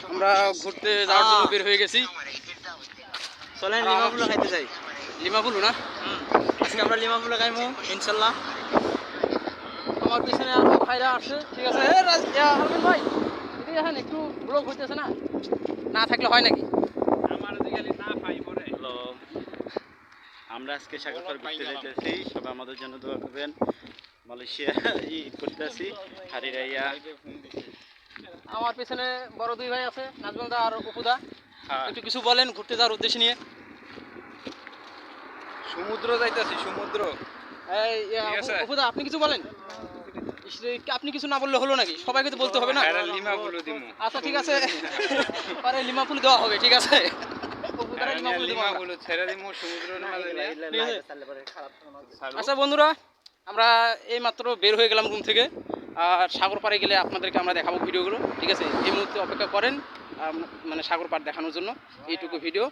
আমরা ঘুরতে যাওয়ার জন্য বের হয়ে গেছি। চলেন লিমাপুলো খাইতে যাই। লিমাপুলো না? আজকে আমরা লিমাপুলো খাইমু ইনশাল্লাহ। আমার পিছনে আরো ভাইরা আসছে, ঠিক আছে। হারুন ভাই, এদিকে আসেন, একটু ব্লগ হইতেছে না, না থাকলে হয় নাকি? হ্যালো, আমরা আজকে সাগরপাড় ঘুরতে যাইতেছি, সবাই আমাদের জন্য দোয়া করবেন। মালয়েশিয়া ঈদ করতে আসি হারিরাইয়া। আমার পেছনে বড় দুই ভাই আছে, নাজমুল দা আর অপুদা। একটু কিছু বলেন ঘুরতে যাওয়ার উদ্দেশ্য নিয়ে। সমুদ্র যাইতেছি, সমুদ্র। এই অপুদা, আপনি কিছু বলেন। আপনি কিছু না বললে হলো নাকি? সবাইকে তো বলতে হবে না। লিমাপুলো দিমু। আচ্ছা ঠিক আছে, পরে লিমাপুল দেওয়া হবে, ঠিক আছে। অপুদারে লিমাপুল দেবো আমরা। লিমাপুলো ছেড়ে দিমু সমুদ্রের মাঝে। ঠিক আছে। আচ্ছা বন্ধুরা, আমরা এই মাত্র বের হয়ে গেলাম রুম থেকে। আর সাগর পাড়ে গেলে আপনাদেরকে আমরা দেখাবো ভিডিওগুলো, ঠিক আছে। এই মুহূর্তে অপেক্ষা করেন মানে সাগর পাড় দেখানোর জন্য এইটুকু ভিডিও।